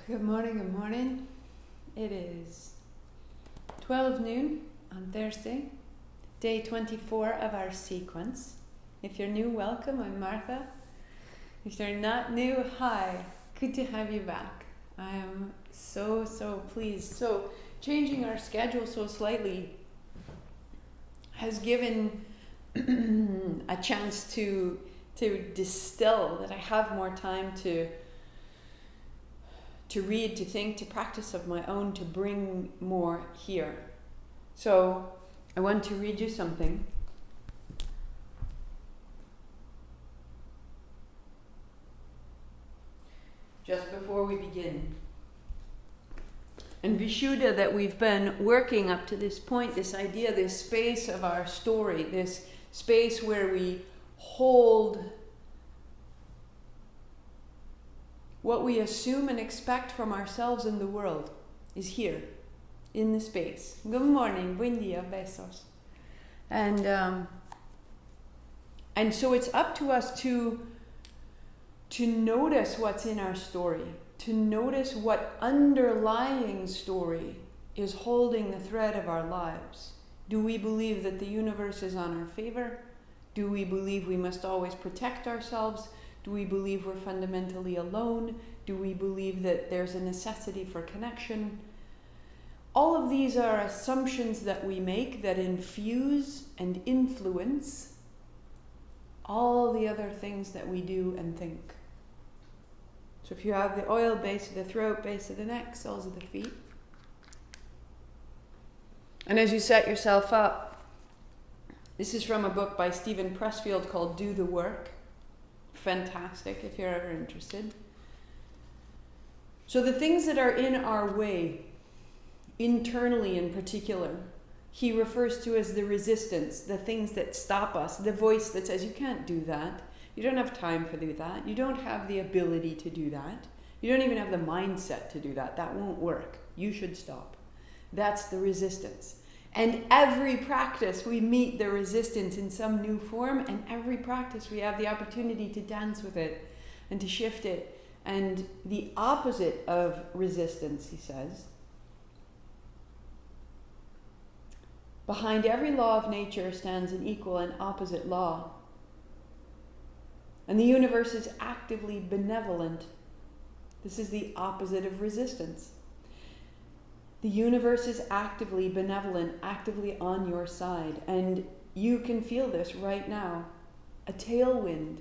Good morning, good morning. It is 12 noon on Thursday, day 24 of our sequence. If you're new, welcome. I'm Martha. If you're not new, hi. Good to have you back. I am so pleased. So changing our schedule so slightly has given a chance to distill, that I have more time to read, to think, to practice of my own, to bring more here. So I want to read you something. Just before we begin. And vishuddha, that we've been working up to this point, this idea, this space of our story, this space where we hold what we assume and expect from ourselves and the world, is here, in the space. Good morning, buen dia, besos. And so it's up to us to notice what's in our story, to notice what underlying story is holding the thread of our lives. Do we believe that the universe is on our favor? Do we believe we must always protect ourselves? Do we believe we're fundamentally alone? Do we believe that there's a necessity for connection? All of these are assumptions that we make that infuse and influence all the other things that we do and think. So if you have the oil, base of the throat, base of the neck, soles of the feet. And as you set yourself up, this is from a book by Stephen Pressfield called Do the Work. Fantastic if you're ever interested. So the things that are in our way, internally in particular, he refers to as the resistance, the things that stop us, the voice that says, you can't do that. You don't have time to do that. You don't have the ability to do that. You don't even have the mindset to do that. That won't work. You should stop. That's the resistance. And every practice we meet the resistance in some new form, and every practice we have the opportunity to dance with it and to shift it. And the opposite of resistance, he says, behind every law of nature stands an equal and opposite law. And the universe is actively benevolent. This is the opposite of resistance. The universe is actively benevolent, actively on your side. And you can feel this right now. A tailwind,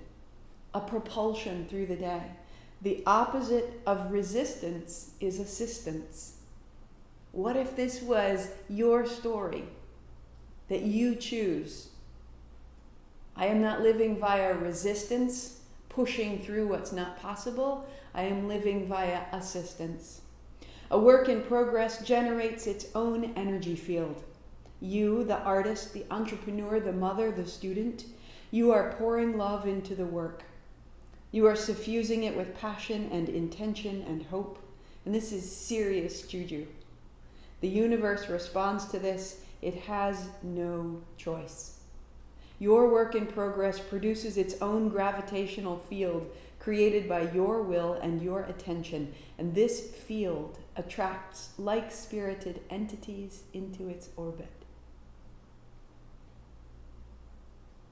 a propulsion through the day. The opposite of resistance is assistance. What if this was your story that you choose? I am not living via resistance, pushing through what's not possible. I am living via assistance. A work in progress generates its own energy field. You, the artist, the entrepreneur, the mother, the student, you are pouring love into the work. You are suffusing it with passion and intention and hope. And this is serious juju. The universe responds to this. It has no choice. Your work in progress produces its own gravitational field created by your will and your attention. And this field attracts like-spirited entities into its orbit.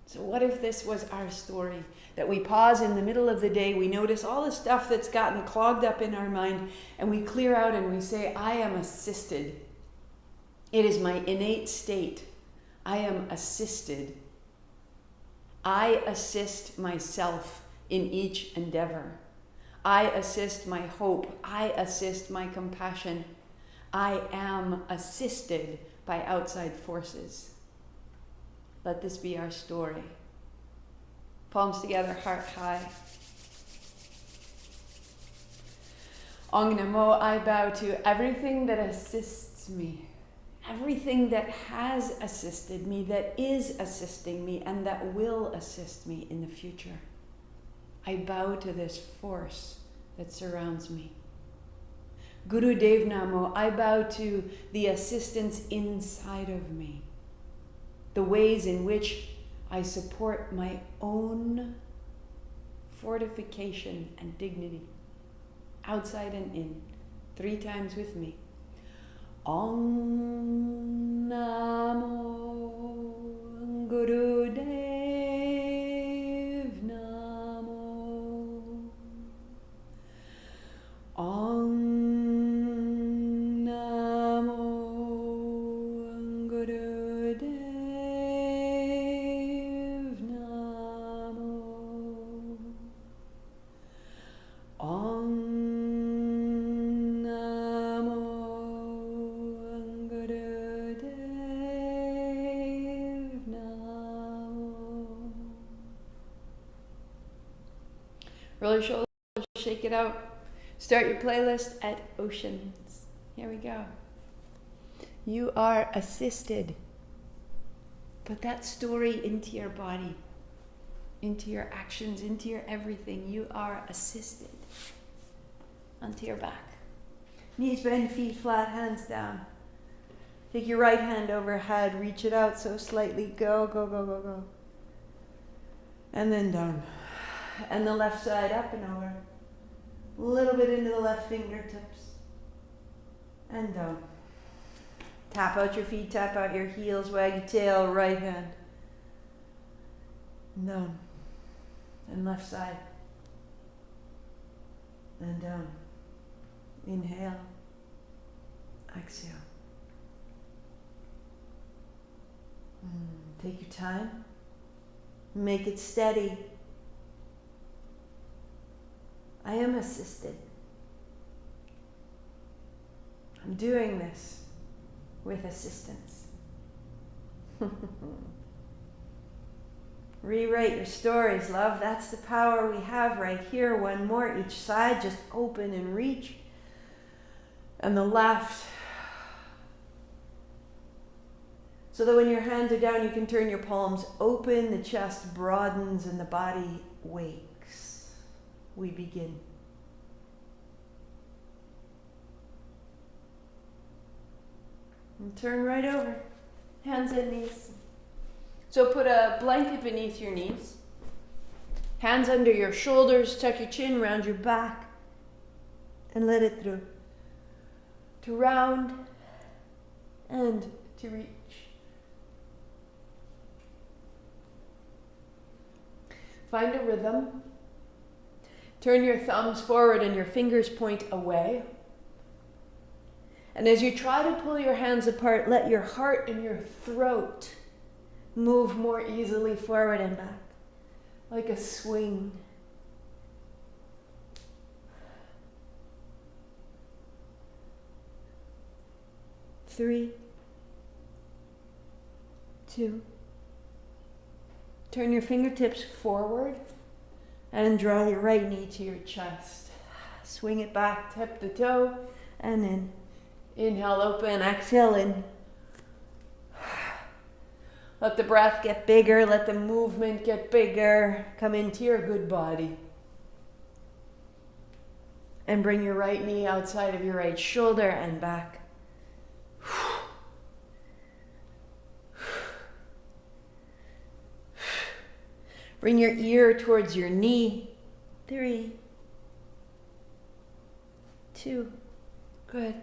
So what if this was our story? That we pause in the middle of the day, we notice all the stuff that's gotten clogged up in our mind, and we clear out and we say, I am assisted. It is my innate state. I am assisted. I assist myself in each endeavor. I assist my hope. I assist my compassion. I am assisted by outside forces. Let this be our story. Palms together, heart high. Ong Namo, I bow to everything that assists me. Everything that has assisted me, that is assisting me, and that will assist me in the future. I bow to this force that surrounds me. Guru Dev Namo, I bow to the assistance inside of me. The ways in which I support my own fortification and dignity, outside and in, 3 times with me. Om Namo Guru Dev Namo. Om Namo Guru Dev Namo. Om roll your shoulders, shake it out. Start your playlist at oceans. Here we go. You are assisted. Put that story into your body, into your actions, into your everything. You are assisted. Onto your back. Knees bend, feet flat, hands down. Take your right hand overhead, reach it out so slightly. Go, go, go, go, go. And then down. And the left side up and over. A little bit into the left fingertips. And down. Tap out your feet, tap out your heels, wag your tail, right hand. Down. And left side. And down. Inhale. Exhale. Take your time. Make it steady. I am assisted. I'm doing this with assistance. Rewrite your stories, love. That's the power we have right here. One more each side. Just open and reach. And the left. So that when your hands are down, you can turn your palms open, the chest broadens, and the body wakes. We begin. And turn right over. Hands and knees. So put a blanket beneath your knees. Hands under your shoulders. Tuck your chin around your back. And let it through. To round and to reach. Find a rhythm. Turn your thumbs forward and your fingers point away. And as you try to pull your hands apart, let your heart and your throat move more easily forward and back, like a swing. Three, two. Turn your fingertips forward and draw your right knee to your chest. Swing it back, tip the toe, and in. Inhale, open, exhale, in. Let the breath get bigger, let the movement get bigger. Come into your good body. And bring your right knee outside of your right shoulder and back. Bring your ear towards your knee. 3, 2, good.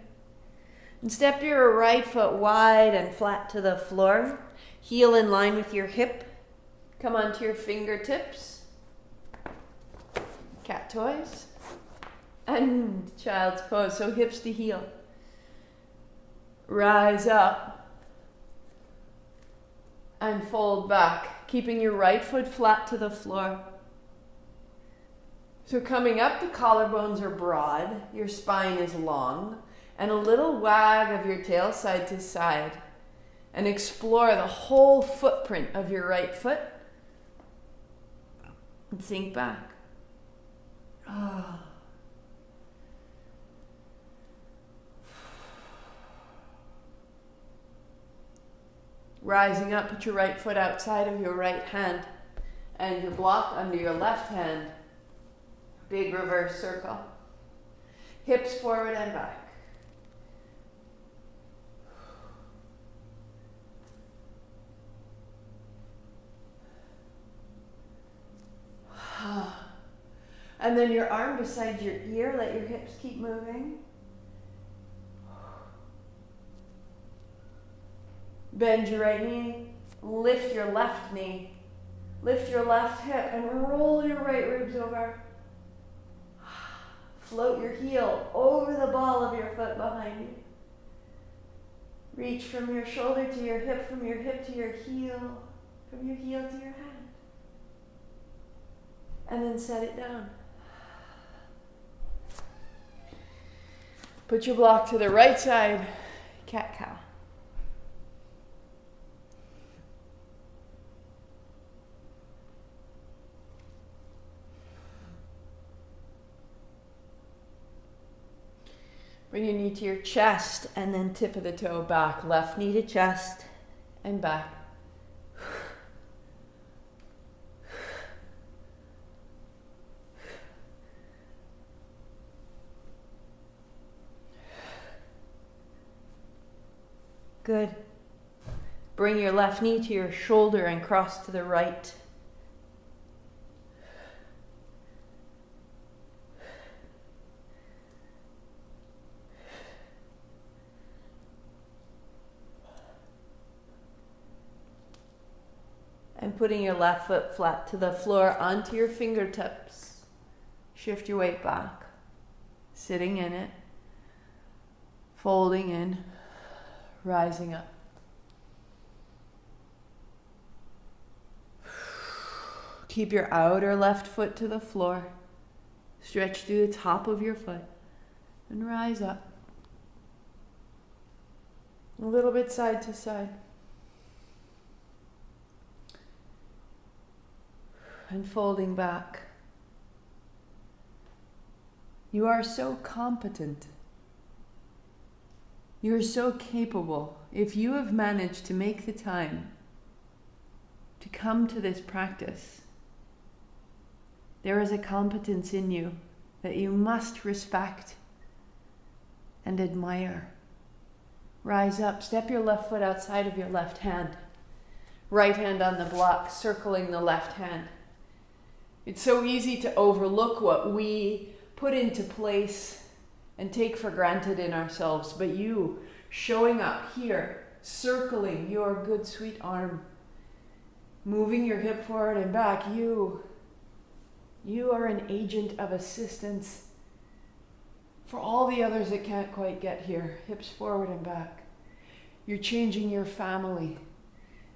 And step your right foot wide and flat to the floor. Heel in line with your hip. Come onto your fingertips. Cat toes. And child's pose, so hips to heel. Rise up. And fold back, keeping your right foot flat to the floor. So coming up, the collarbones are broad, your spine is long, and a little wag of your tail side to side. And explore the whole footprint of your right foot. And sink back. Ah. Rising up, put your right foot outside of your right hand and your block under your left hand. Big reverse circle. Hips forward and back. And then your arm beside your ear, let your hips keep moving. Bend your right knee, lift your left knee, lift your left hip and roll your right ribs over. Float your heel over the ball of your foot behind you. Reach from your shoulder to your hip, from your hip to your heel, from your heel to your hand. And then set it down. Put your block to the right side, cat-cow. Bring your knee to your chest and then tip of the toe back. Left knee to chest and back. Good. Bring your left knee to your shoulder and cross to the right. And putting your left foot flat to the floor onto your fingertips. Shift your weight back. Sitting in it. Folding in. Rising up. Keep your outer left foot to the floor. Stretch through the top of your foot. And rise up. A little bit side to side. And folding back. You are so competent. You are so capable. If you have managed to make the time to come to this practice, there is a competence in you that you must respect and admire. Rise up, step your left foot outside of your left hand. Right hand on the block, circling the left hand. It's so easy to overlook what we put into place and take for granted in ourselves, but you showing up here, circling your good sweet arm, moving your hip forward and back, you are an agent of assistance for all the others that can't quite get here, hips forward and back. You're changing your family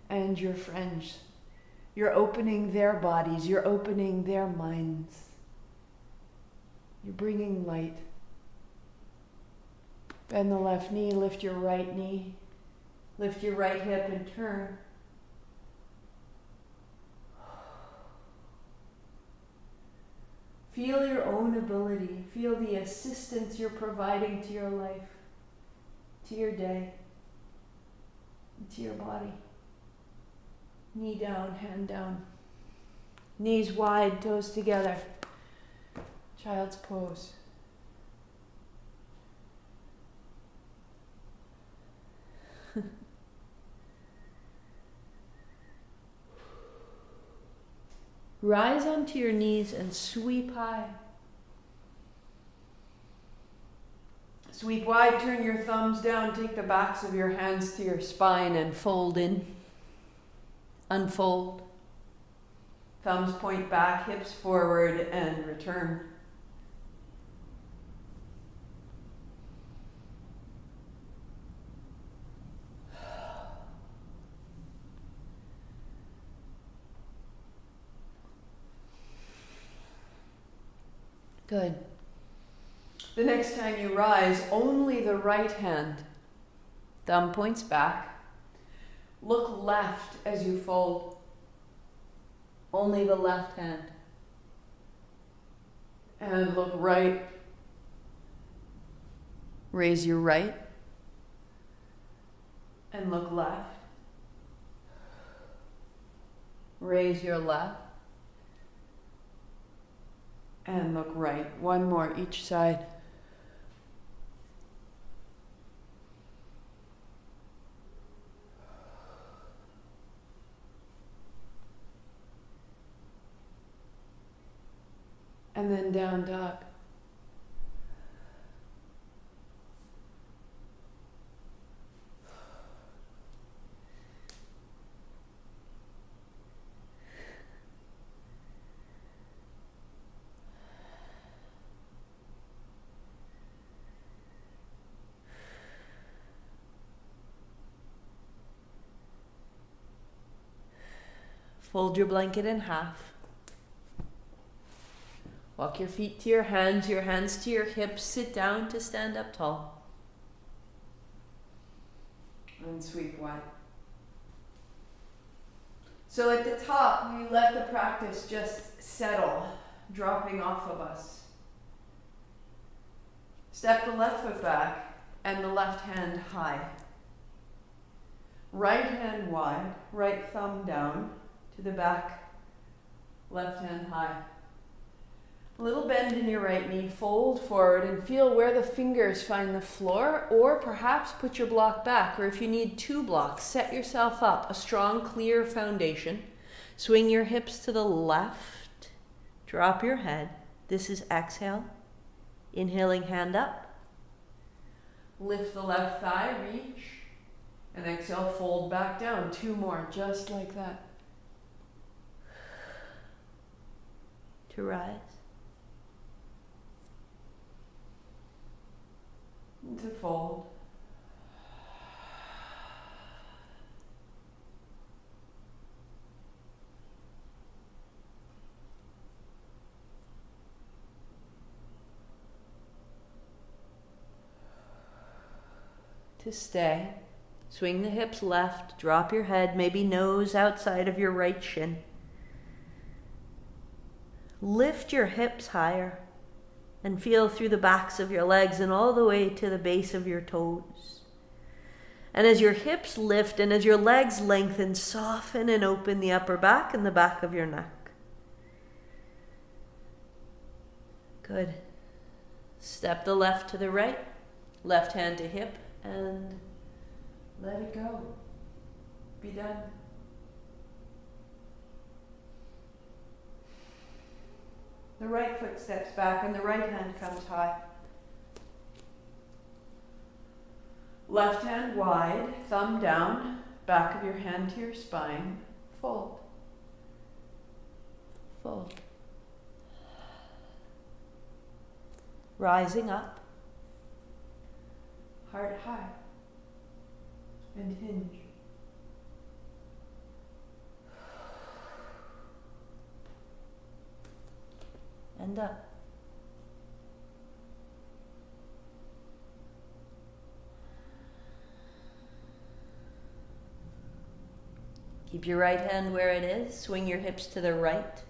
and your friends. You're opening their bodies, you're opening their minds. You're bringing light. Bend the left knee, lift your right knee, lift your right hip and turn. Feel your own ability, feel the assistance you're providing to your life, to your day, and to your body. Knee down, hand down. Knees wide, toes together. Child's pose. Rise onto your knees and sweep high. Sweep wide, turn your thumbs down, take the backs of your hands to your spine and fold in. Unfold. Thumbs point back, hips forward, and return. Good. The next time you rise, only the right hand. Thumb points back. Look left as you fold. Only the left hand. And look right. Raise your right. And look left. Raise your left. And look right. One more each side. And then down dog. Fold your blanket in half. Walk your feet to your hands to your hips. Sit down to stand up tall. And sweep wide. So at the top, we let the practice just settle, dropping off of us. Step the left foot back and the left hand high. Right hand wide, right thumb down to the back, left hand high. A little bend in your right knee, fold forward and feel where the fingers find the floor, or perhaps put your block back, or if you need 2 blocks, set yourself up a strong, clear foundation. Swing your hips to the left, drop your head. This is exhale. Inhaling, hand up. Lift the left thigh, reach, and exhale, fold back down. 2 more, just like that. To rise. To fold. To stay. Swing the hips left, drop your head, maybe nose outside of your right shin. Lift your hips higher. And feel through the backs of your legs and all the way to the base of your toes. And as your hips lift and as your legs lengthen, soften and open the upper back and the back of your neck. Good. Step the left to the right, left hand to hip, and let it go. Be done. The right foot steps back and the right hand comes high. Left hand wide, thumb down, back of your hand to your spine. Fold. Fold. Rising up. Heart high. And hinge. And up. Keep your right hand where it is. Swing your hips to the right.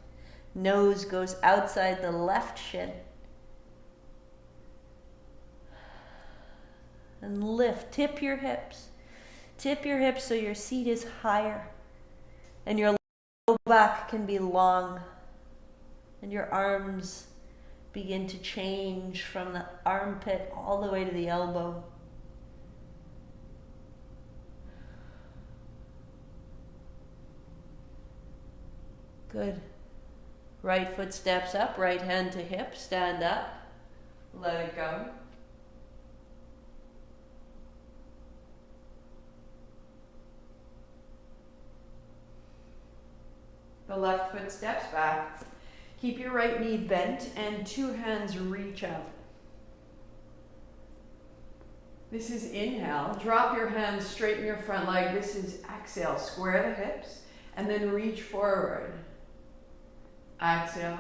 Nose goes outside the left shin. And lift. Tip your hips. Tip your hips so your seat is higher. And your low back can be long. And your arms begin to change from the armpit all the way to the elbow. Good. Right foot steps up, right hand to hip, stand up, let it go. The left foot steps back. Keep your right knee bent and 2 hands reach out. This is inhale. Drop your hands, straighten your front leg. This is exhale. Square the hips and then reach forward. Exhale.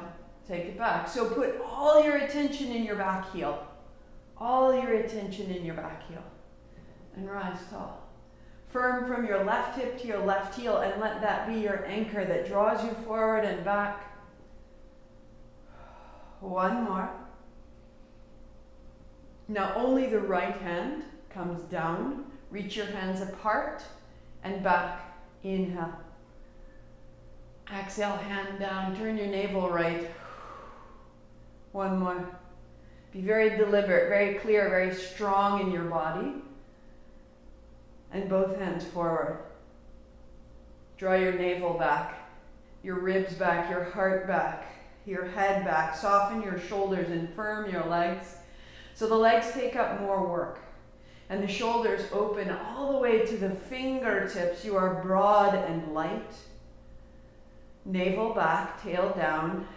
Take it back. So put all your attention in your back heel. All your attention in your back heel. And rise tall. Firm from your left hip to your left heel and let that be your anchor that draws you forward and back. 1 more. Now only the right hand comes down. Reach your hands apart and back. Inhale. Exhale, hand down. Turn your navel right. 1 more. Be very deliberate, very clear, very strong in your body. And both hands forward. Draw your navel back, your ribs back, your heart back. Your head back, soften your shoulders and firm your legs. So the legs take up more work. And the shoulders open all the way to the fingertips. You are broad and light. Navel back, tail down.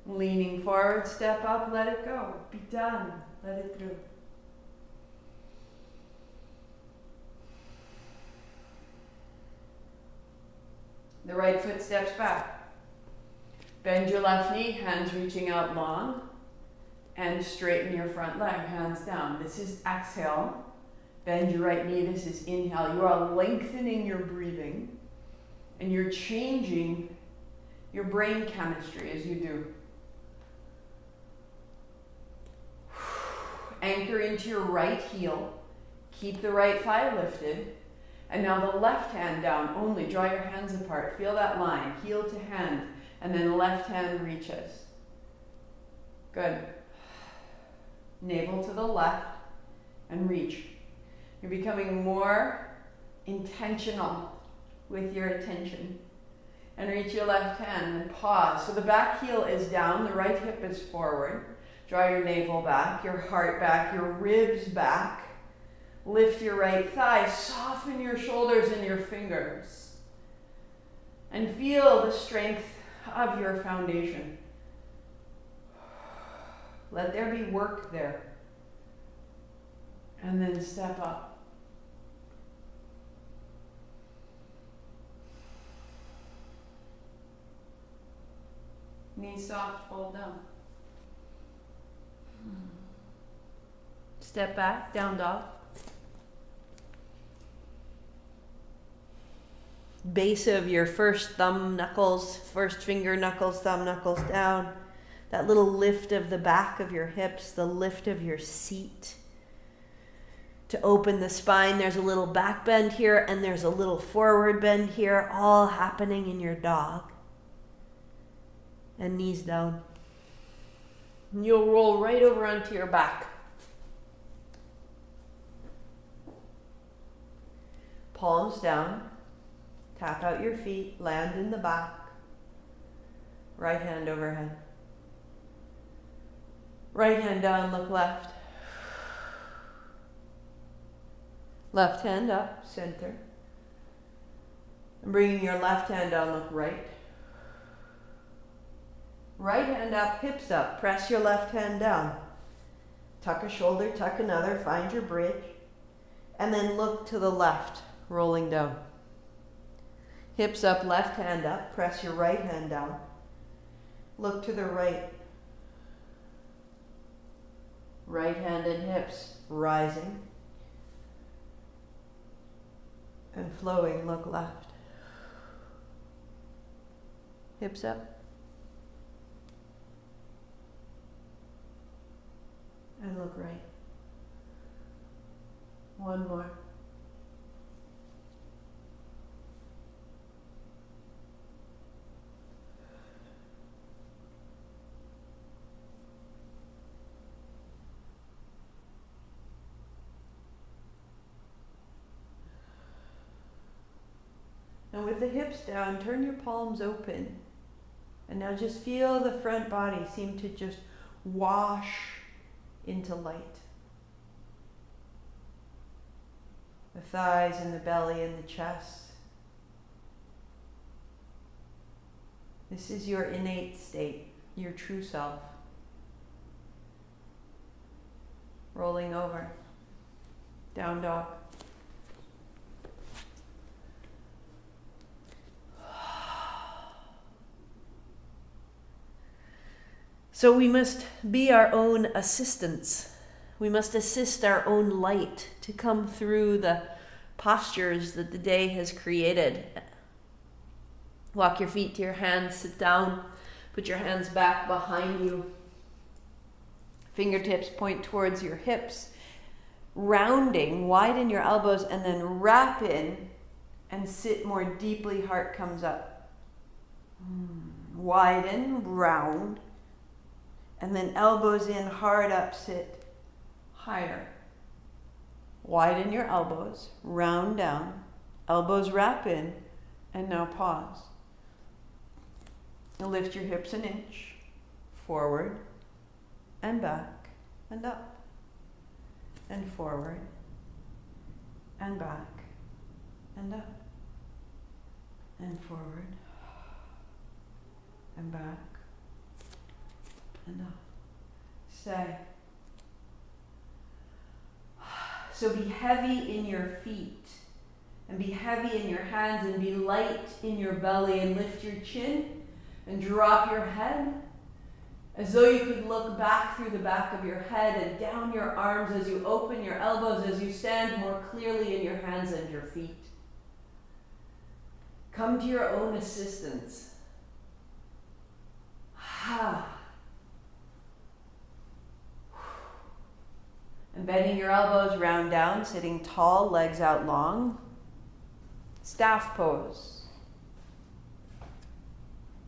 Leaning forward, step up, let it go. Be done, let it through. The right foot steps back. Bend your left knee, hands reaching out long, and straighten your front leg, hands down. This is exhale. Bend your right knee, this is inhale. You are lengthening your breathing, and you're changing your brain chemistry as you do. Anchor into your right heel. Keep the right thigh lifted. And now the left hand down only. Draw your hands apart. Feel that line. Heel to hand. And then left hand reaches. Good. Navel to the left and reach. You're becoming more intentional with your attention. And reach your left hand and pause. So the back heel is down. The right hip is forward. Draw your navel back, your heart back, your ribs back. Lift your right thigh, soften your shoulders and your fingers. And feel the strength of your foundation. Let there be work there. And then step up. Knees soft, fold down. Step back, down dog. Base of your first thumb knuckles, first finger knuckles, thumb knuckles down. That little lift of the back of your hips, the lift of your seat. To open the spine, there's a little back bend here and there's a little forward bend here, all happening in your dog. And knees down. And you'll roll right over onto your back. Palms down. Tap out your feet. Land in the back. Right hand overhead. Right hand down, look left. Left hand up, center. And bringing your left hand down, look right. Right hand up, hips up. Press your left hand down. Tuck a shoulder, tuck another, find your bridge. And then look to the left, rolling down. Hips up, left hand up. Press your right hand down. Look to the right. Right hand and hips rising. And flowing, look left. Hips up. And look right. One more. And with the hips down, turn your palms open. And now just feel the front body seem to just wash into light. The thighs and the belly and the chest. This is your innate state, your true self. Rolling over. Down dog. So we must be our own assistants. We must assist our own light to come through the postures that the day has created. Walk your feet to your hands, sit down, put your hands back behind you. Fingertips point towards your hips. Rounding, widen your elbows and then wrap in and sit more deeply, heart comes up. Widen, round. And then elbows in, hard up, sit higher. Widen your elbows, round down, elbows wrap in, and now pause. And lift your hips an inch, forward, and back, and up, and forward, and back, and up, and forward, and back, and up. Stay. So be heavy in your feet And be heavy in your hands and be light in your belly, and lift your chin and drop your head as though you could look back through the back of your head and down your arms as you open your elbows, as you stand more clearly in your hands and your feet. Come to your own assistance. And bending your elbows, round down, sitting tall, legs out long. Staff pose.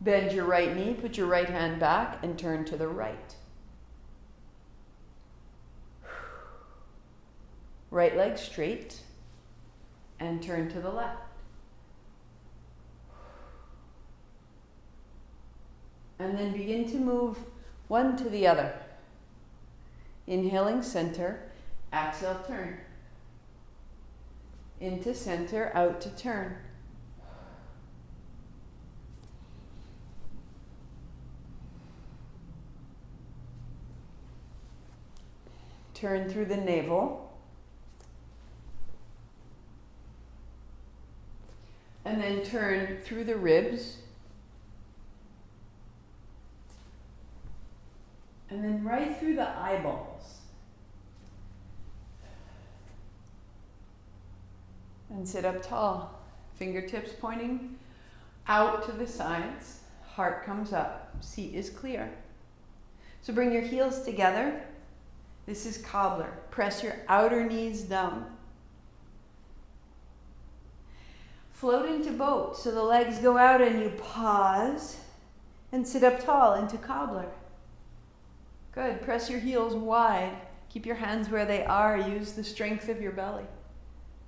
Bend your right knee, put your right hand back, and turn to the right. Right leg straight, and turn to the left. And then begin to move one to the other. Inhaling center, exhale turn. Into center, out to turn. Turn through the navel. And then turn through the ribs. And then right through the eyeballs. And sit up tall. Fingertips pointing out to the sides. Heart comes up. Seat is clear. So bring your heels together. This is cobbler. Press your outer knees down. Float into boat. So the legs go out and you pause. And sit up tall into cobbler. Good. Press your heels wide. Keep your hands where they are. Use the strength of your belly.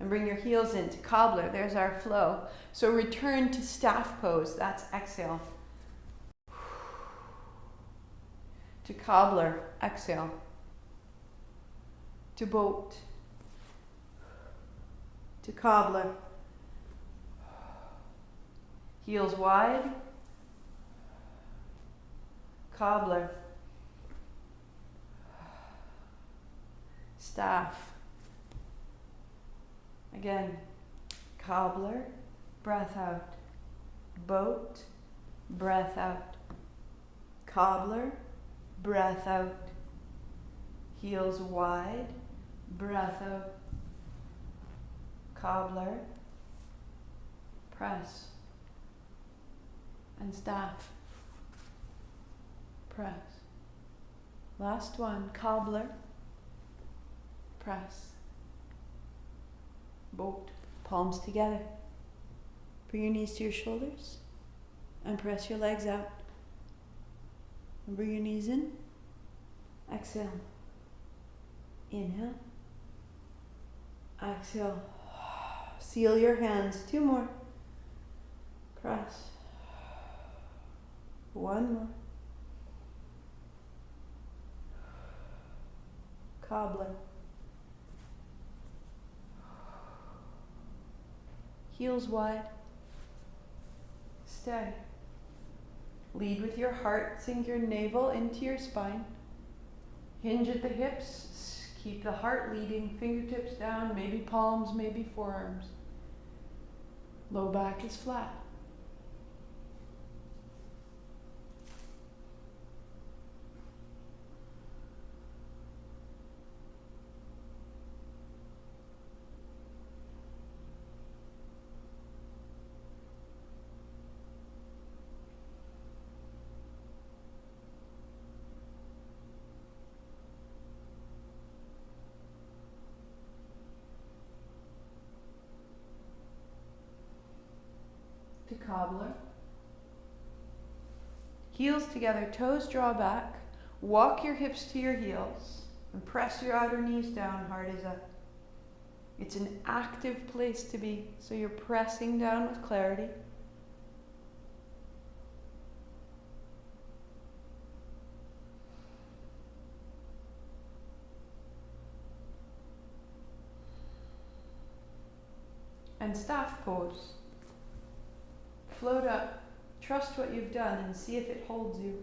And bring your heels into cobbler. There's our flow. So return to staff pose. That's exhale. To cobbler. Exhale. To boat. To cobbler. Heels wide. Cobbler. Staff. Again, cobbler, breath out. Boat, breath out. Cobbler, breath out. Heels wide, breath out. Cobbler, press. And staff, press. Last one, cobbler, press. Boat, palms together. Bring your knees to your shoulders and press your legs out. And bring your knees in. Exhale. Inhale. Exhale. Seal your hands. 2 more. Press. 1 more. Cobbler. Heels wide. Stay. Lead with your heart. Sink your navel into your spine. Hinge at the hips. Keep the heart leading. Fingertips down. Maybe palms, maybe forearms. Low back is flat. To cobbler. Heels together, toes draw back. Walk your hips to your heels and press your outer knees down, heart is up. It's an active place to be, so you're pressing down with clarity. And staff pose. Float up, trust what you've done and see if it holds you.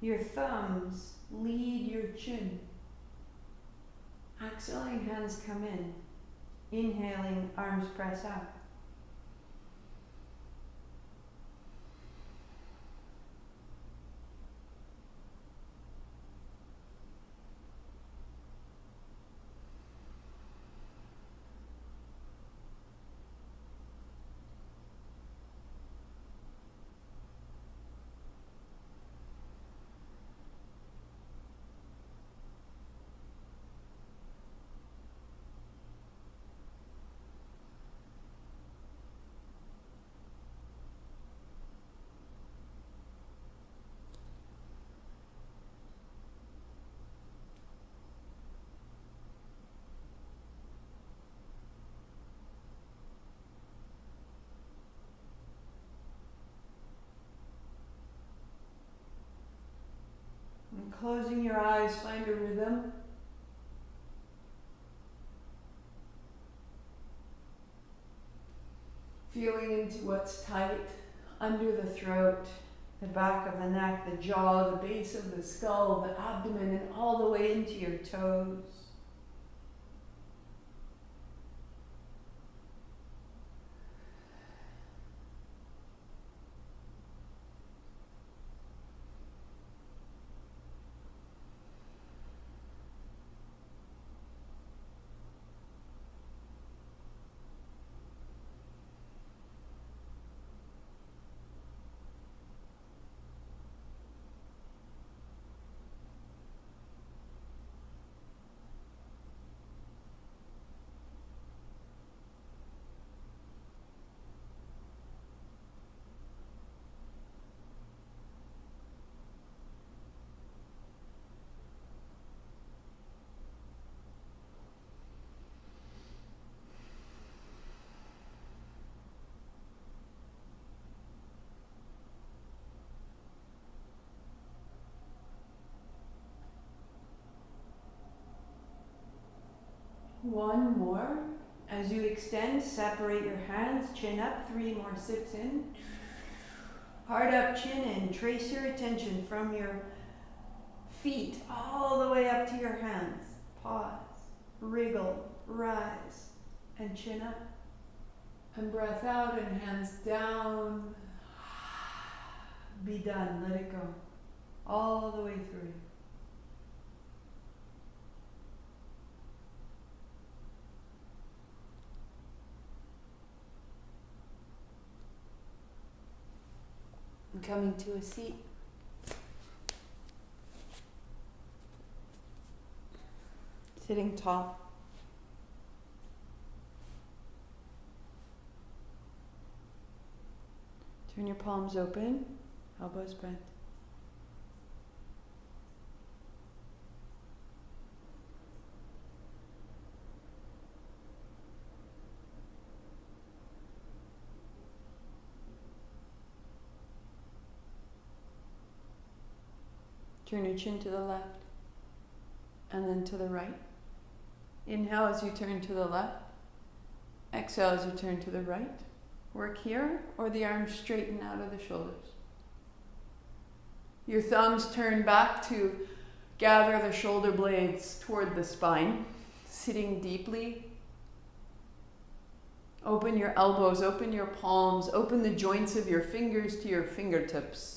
Your thumbs lead your chin. Exhaling, hands come in. Inhaling, arms press out. And closing your eyes, find a rhythm. Feeling into what's tight under the throat, the back of the neck, the jaw, the base of the skull, the abdomen, and all the way into your toes. One more. As you extend, separate your hands, chin up, 3 more sips in. Heart up, chin in. Trace your attention from your feet all the way up to your hands. Pause, wriggle, rise, and chin up. And breath out and hands down. Be done, let it go. All the way through. And coming to a seat. Sitting tall. Turn your palms open, elbows bent. Turn your chin to the left and then to the right. Inhale as you turn to the left. Exhale as you turn to the right. Work here or the arms straighten out of the shoulders. Your thumbs turn back to gather the shoulder blades toward the spine, sitting deeply. Open your elbows, open your palms, open the joints of your fingers to your fingertips.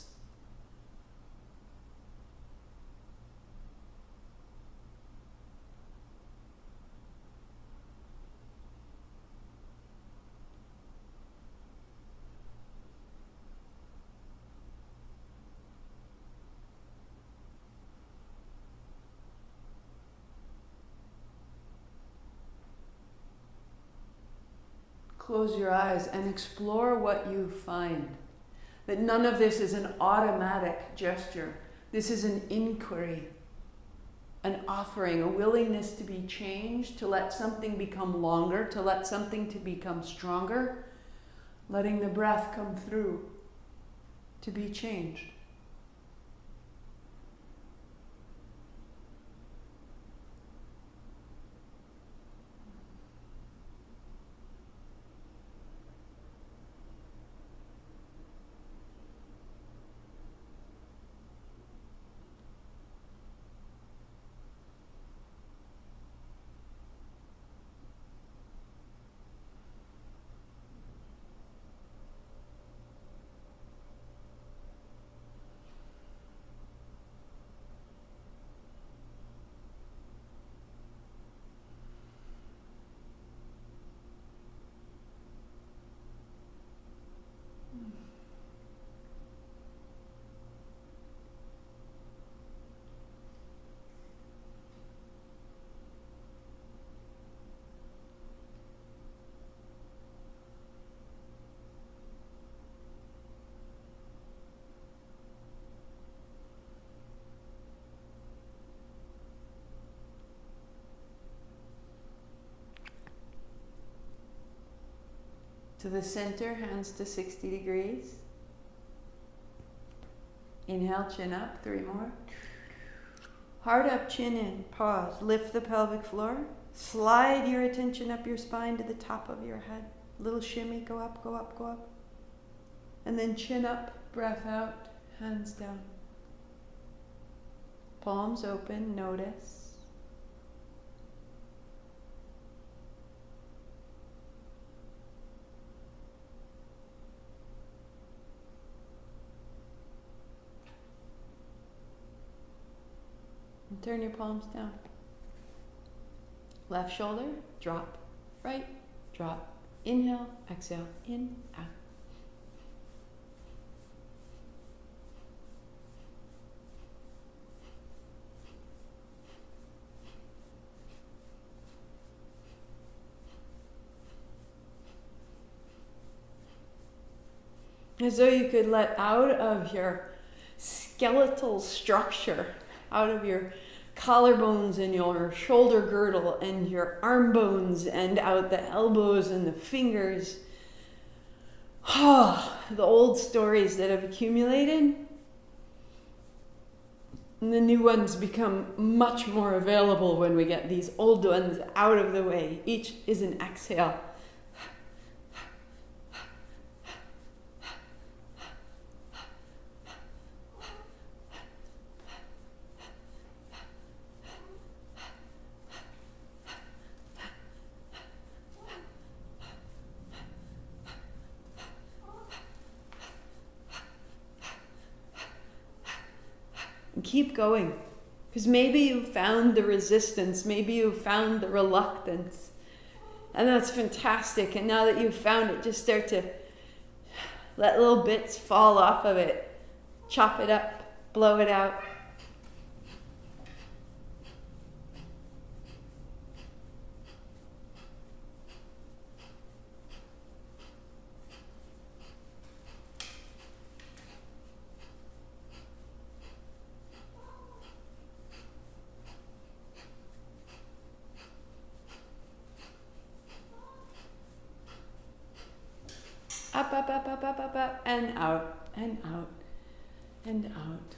Close your eyes and explore what you find. That none of this is an automatic gesture. This is an inquiry, an offering, a willingness to be changed, to let something become longer, to let something to become stronger, letting the breath come through to be changed. To the center, hands to 60 degrees. Inhale, chin up, 3 more. Heart up, chin in, pause. Lift the pelvic floor. Slide your attention up your spine to the top of your head. Little shimmy, go up, go up, go up. And then chin up, breath out, hands down. Palms open, notice. And turn your palms down. Left shoulder, drop. Right, drop. Inhale, exhale, in, out. As though you could let out of your skeletal structure, out of your collarbones and your shoulder girdle and your arm bones and out the elbows and the fingers. The old stories that have accumulated. And the new ones become much more available when we get these old ones out of the way. Each is an exhale. Keep going, because maybe you found the resistance, maybe you found the reluctance, and that's fantastic. And now that you've found it, just start to let little bits fall off of it, chop it up, blow it out. Up, up, up, up, up, up, up, and out, and out, and out.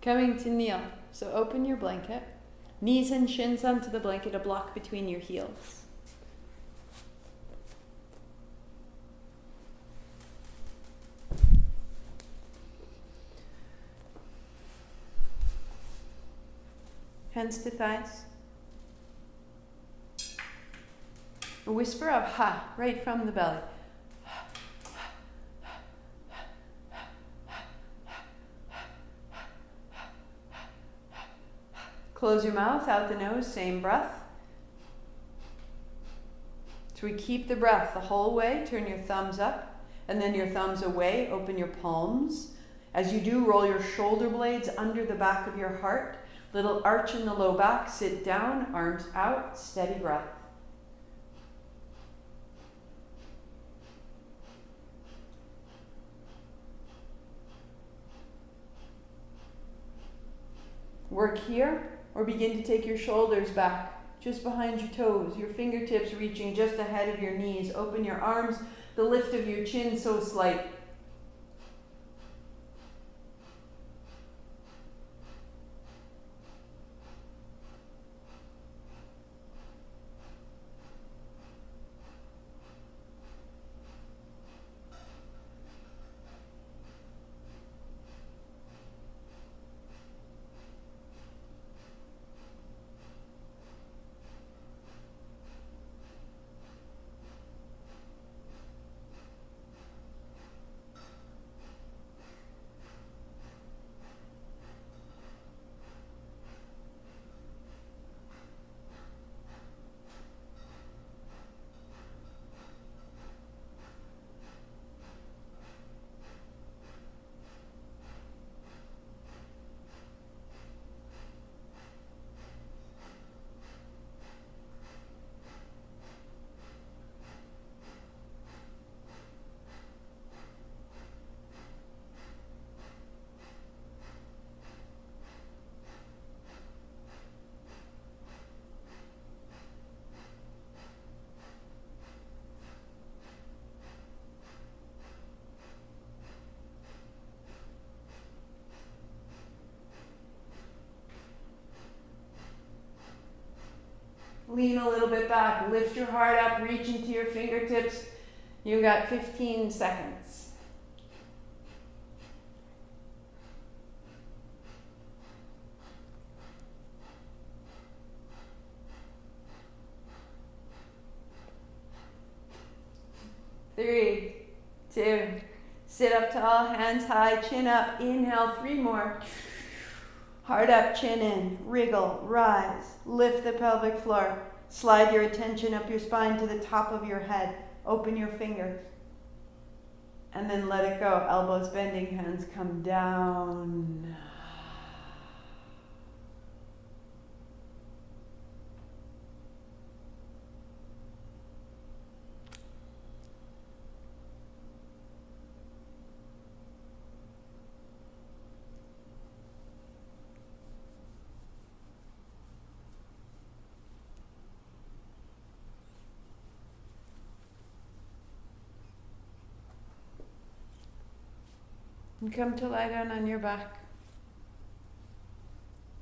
Coming to kneel. So open your blanket. Knees and shins onto the blanket, a block between your heels. Hands to thighs. A whisper of ha right from the belly. Close your mouth, out the nose, same breath. So we keep the breath the whole way. Turn your thumbs up and then your thumbs away. Open your palms. As you do, roll your shoulder blades under the back of your heart. Little arch in the low back. Sit down, arms out, steady breath. Work here. Or begin to take your shoulders back, just behind your toes, your fingertips reaching just ahead of your knees. Open your arms, the lift of your chin so slight. Lean a little bit back. Lift your heart up. Reach into your fingertips. You got 15 seconds. Three, two, sit up tall, hands high, chin up. Inhale, 3 more. Heart up, chin in, wriggle, rise, lift the pelvic floor. Slide your attention up your spine to the top of your head. Open your fingers. And then let it go. Elbows bending, hands come down. And come to lie down on your back.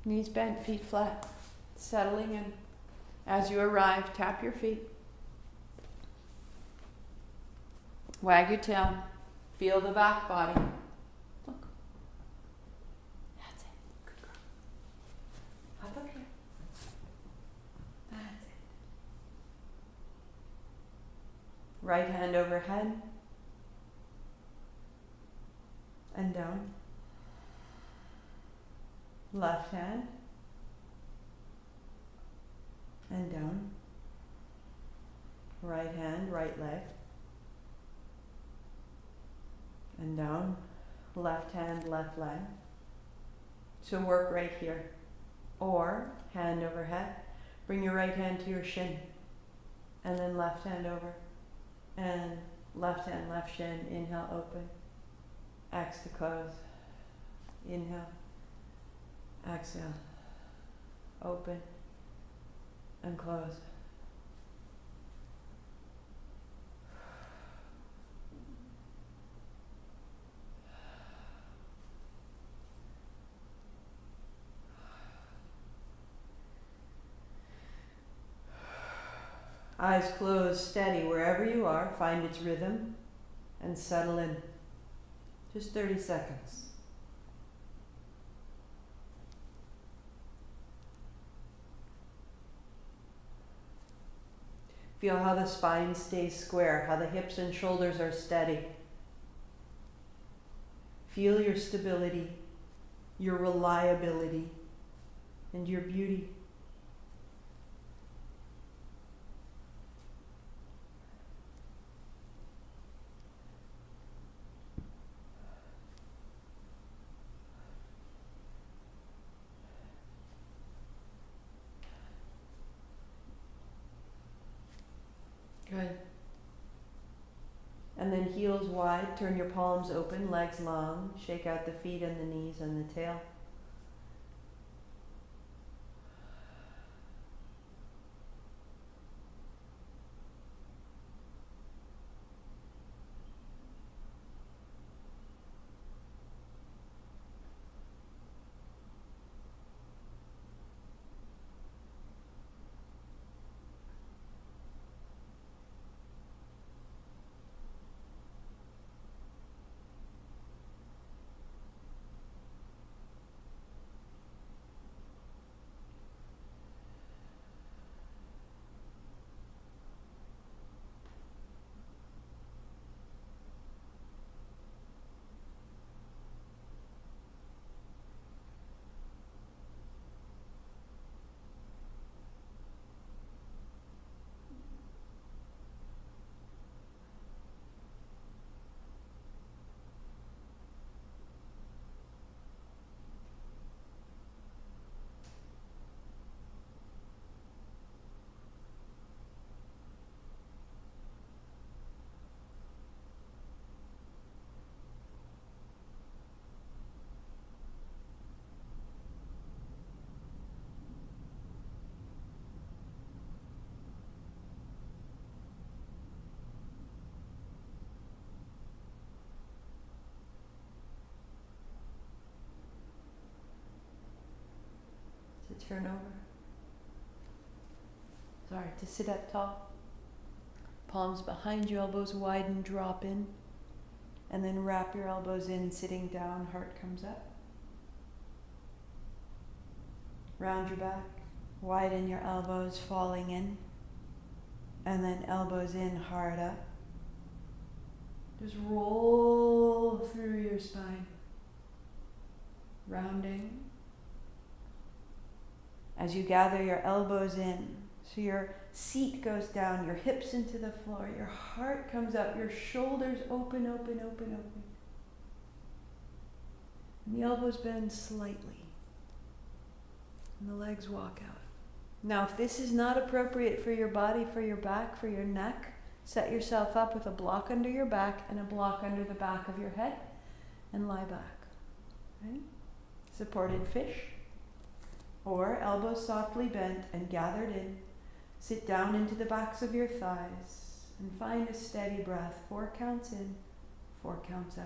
Knees bent, feet flat. Settling in. As you arrive, tap your feet. Wag your tail. Feel the back body. Look. That's it. Good girl. Up here. That's it. Right hand overhead. And down. Left hand. And down. Right hand, right leg. And down. Left hand, left leg. So work right here. Or hand overhead. Bring your right hand to your shin. And then left hand over. And left hand, left shin. Inhale, open. X to close. Inhale. Exhale. Open. And close. Eyes closed, steady. Wherever you are, find its rhythm and settle in. Just 30 seconds. Feel how the spine stays square, how the hips and shoulders are steady. Feel your stability, your reliability, and your beauty. Good. And then heels wide, turn your palms open, legs long, shake out the feet and the knees and the tail. Turn over. to sit up tall. Palms behind you, elbows widen, drop in. And then wrap your elbows in, sitting down, heart comes up. Round your back, widen your elbows, falling in. And then elbows in, heart up. Just roll through your spine. Rounding. As you gather your elbows in, so your seat goes down, your hips into the floor, your heart comes up, your shoulders open, open, open, open. And the elbows bend slightly. And the legs walk out. Now, if this is not appropriate for your body, for your back, for your neck, set yourself up with a block under your back and a block under the back of your head and lie back. Right? Supported fish. Or elbows softly bent and gathered in. Sit down into the backs of your thighs and find a steady breath. 4 counts in, 4 counts out.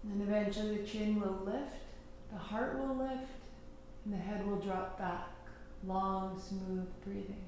And eventually the chin will lift, the heart will lift, and the head will drop back. Long, smooth breathing.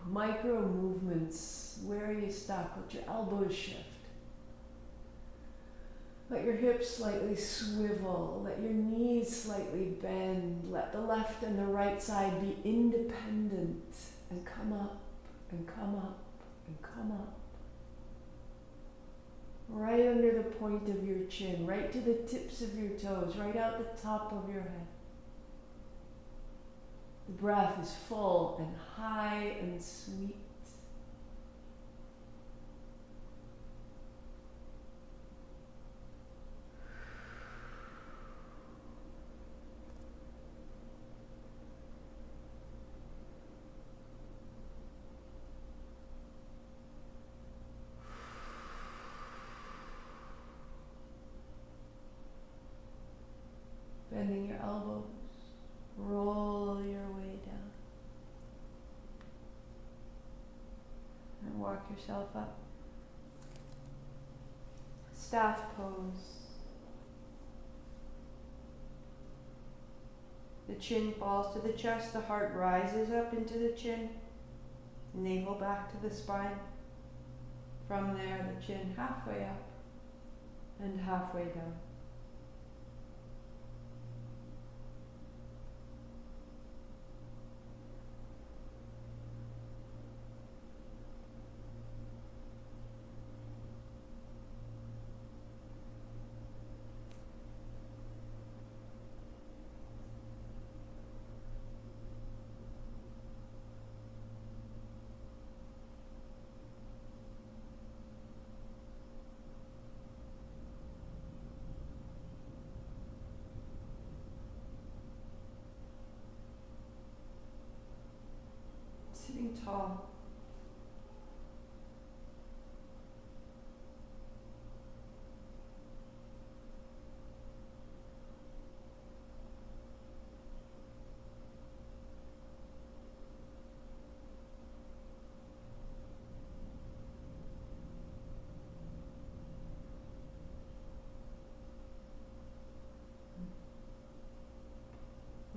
Micro movements, where are you stuck? Let your elbows shift. Let your hips slightly swivel. Let your knees slightly bend. Let the left and the right side be independent and come up and come up and come up. Right under the point of your chin, right to the tips of your toes, right out the top of your head. The breath is full and high and sweet. Bending your elbows, roll your way down. And walk yourself up. Staff pose. The chin falls to the chest, the heart rises up into the chin, navel back to the spine. From there, the chin halfway up and halfway down. sitting tall.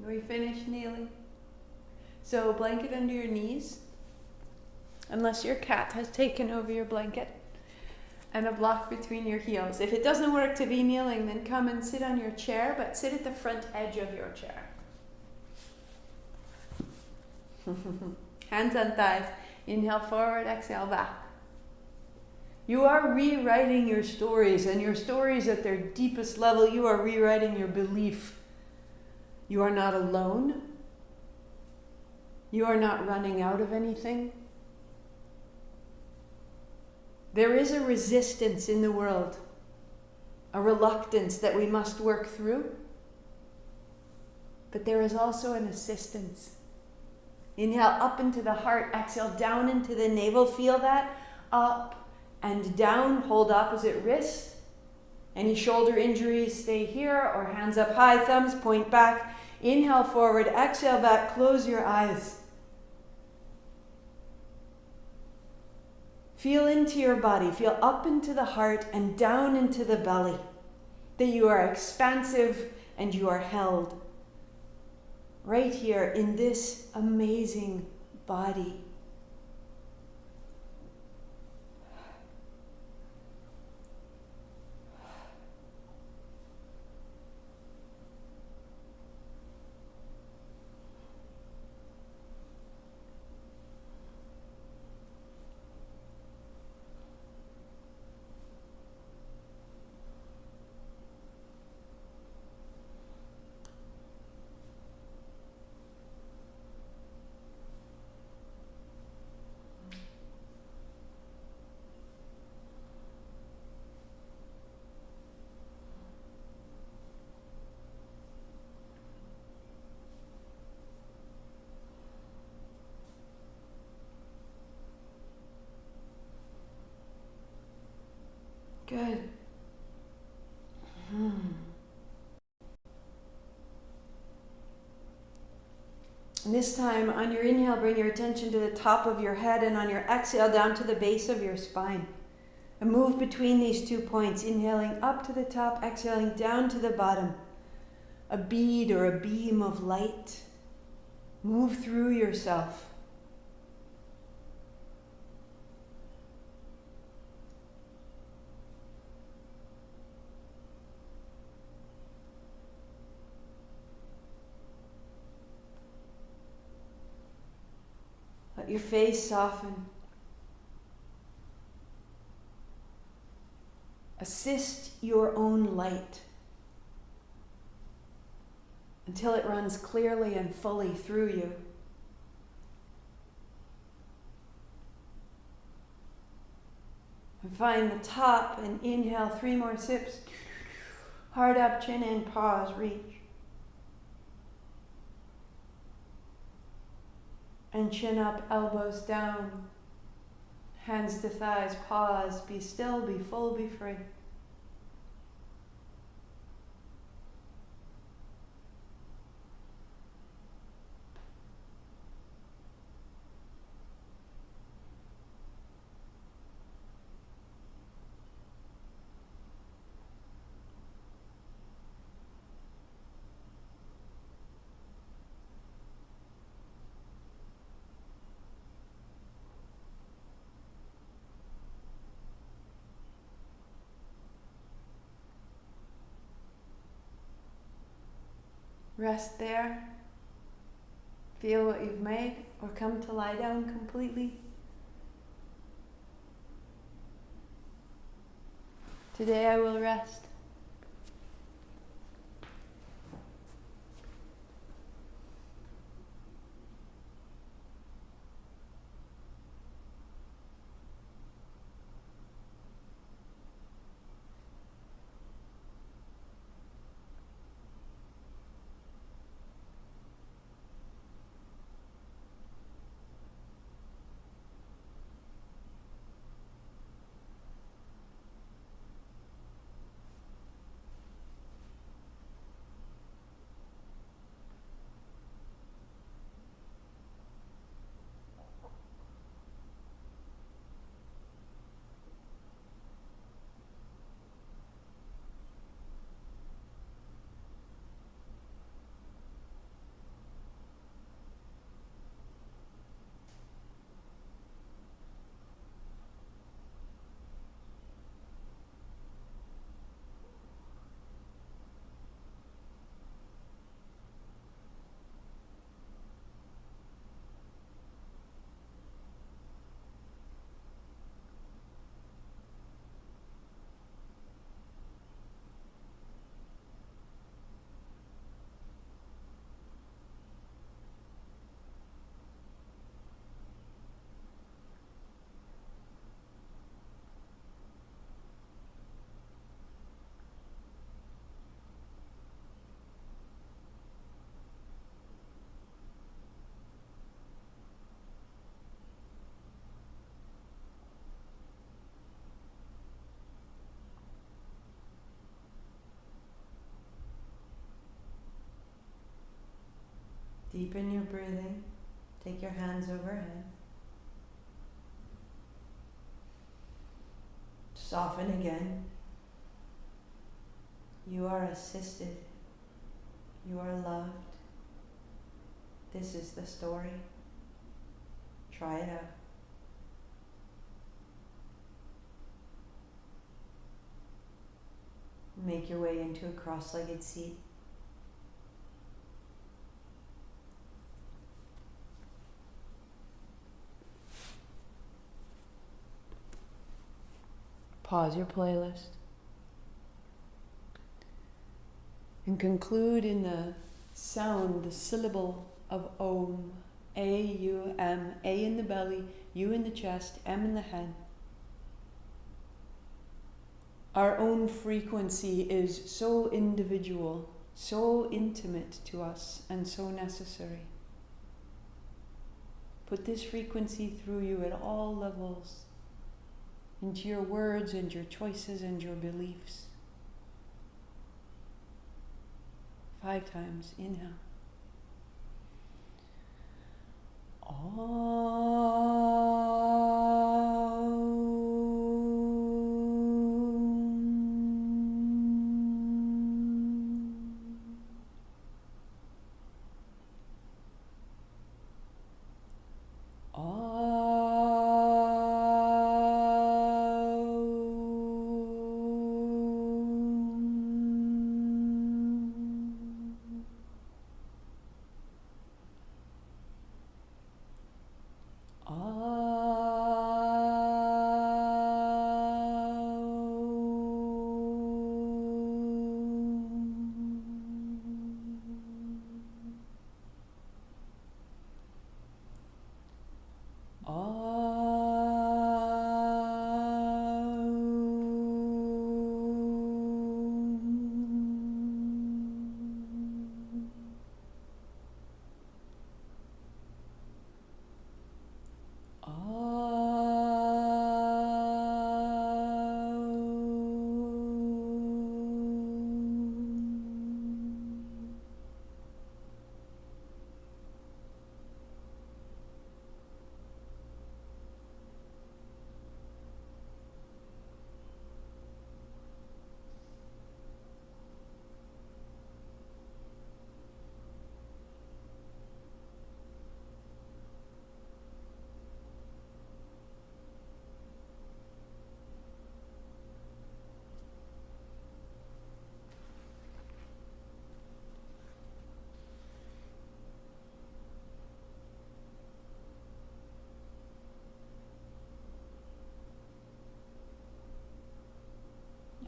Are we finished kneeling? So blanket under your knees, unless your cat has taken over your blanket, and a block between your heels. If it doesn't work to be kneeling, then come and sit on your chair, but sit at the front edge of your chair. Hands on thighs. Inhale forward, exhale back. You are rewriting your stories, and your stories at their deepest level, you are rewriting your belief. You are not alone. You are not running out of anything. There is a resistance in the world, a reluctance that we must work through. But there is also an assistance. Inhale up into the heart, exhale down into the navel. Feel that? Up and down. Hold opposite wrist. Any shoulder injuries, stay here, or hands up high, thumbs point back. Inhale forward, exhale back, close your eyes. Feel into your body, feel up into the heart and down into the belly. That you are expansive and you are held right here in this amazing body. Good. And this time, on your inhale, bring your attention to the top of your head, and on your exhale, down to the base of your spine. And move between these 2 points, inhaling up to the top, exhaling down to the bottom. A bead or a beam of light. Move through yourself. Let your face soften. Assist your own light until it runs clearly and fully through you. And find the top and inhale 3 more sips. Heart up, chin in, pause, reach. And chin up, elbows down, hands to thighs, pause, be still, be full, be free. Rest there. Feel what you've made, or come to lie down completely. Today I will rest. Deepen your breathing. Take your hands overhead. Soften again. You are assisted. You are loved. This is the story. Try it out. Make your way into a cross-legged seat. Pause your playlist and conclude in the sound, the syllable of Om. A-U-M, A in the belly, U in the chest, M in the head. Our own frequency is so individual, so intimate to us, and so necessary. Put this frequency through you at all levels, into your words and your choices and your beliefs. 5 times, inhale.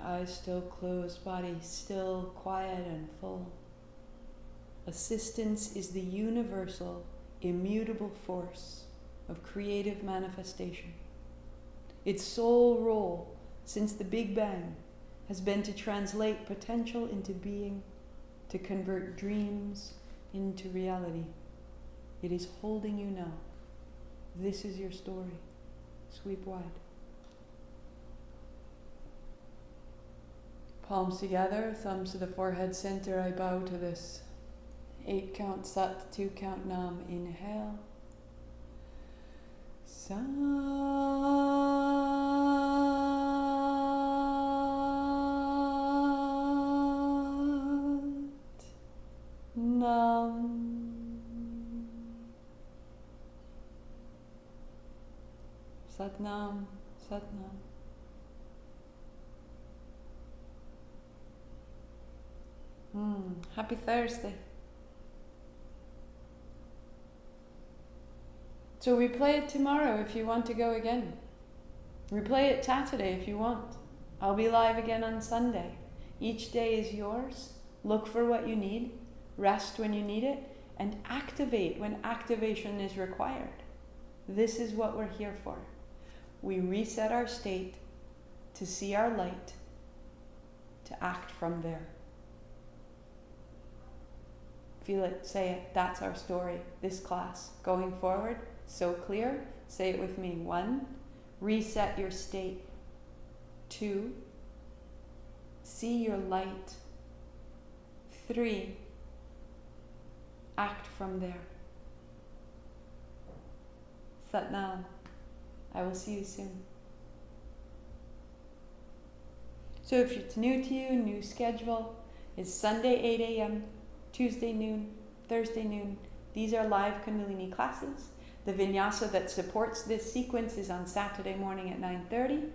Eyes still closed, body still, quiet and full. Assistance is the universal, immutable force of creative manifestation. Its sole role since the Big Bang has been to translate potential into being, to convert dreams into reality. It is holding you now. This is your story. Sweep wide. Palms together, thumbs to the forehead center. I bow to this 8 count Sat, 2 count Nam. Inhale. Sat Nam. Sat Nam, Sat Nam. Happy Thursday. So replay it tomorrow if you want to go again. Replay it Saturday if you want. I'll be live again on Sunday. Each day is yours. Look for what you need, rest when you need it, and activate when activation is required. This is what we're here for. We reset our state to see our light, to act from there. Feel it, say it, that's our story, this class. Going forward, so clear, say it with me. 1, reset your state. 2, see your light. 3, act from there. Satnam. I will see you soon. So if it's new to you, new schedule is Sunday 8 a.m., Tuesday noon, Thursday noon. These are live Kundalini classes. The vinyasa that supports this sequence is on Saturday morning at 9:30.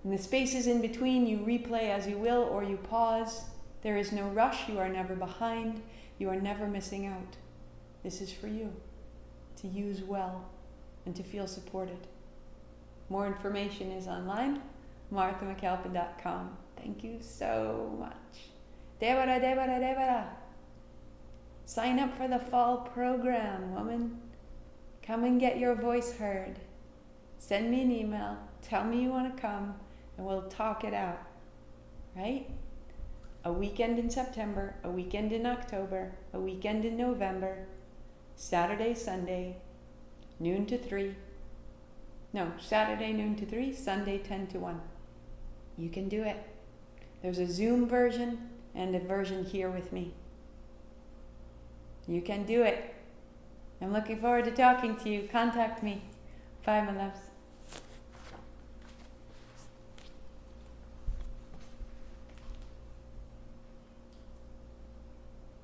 In the spaces in between, you replay as you will or you pause. There is no rush. You are never behind. You are never missing out. This is for you to use well and to feel supported. More information is online, marthamcalpin.com. Thank you so much. Devara, Devara, Devara. Sign up for the fall program, woman. Come and get your voice heard. Send me an email. Tell me you want to come, and we'll talk it out. Right? A weekend in September, a weekend in October, a weekend in November, Saturday, Sunday, noon to 3. No, Saturday noon to 3, Sunday 10 to 1. You can do it. There's a Zoom version and a version here with me. You can do it. I'm looking forward to talking to you. Contact me. Bye, my loves.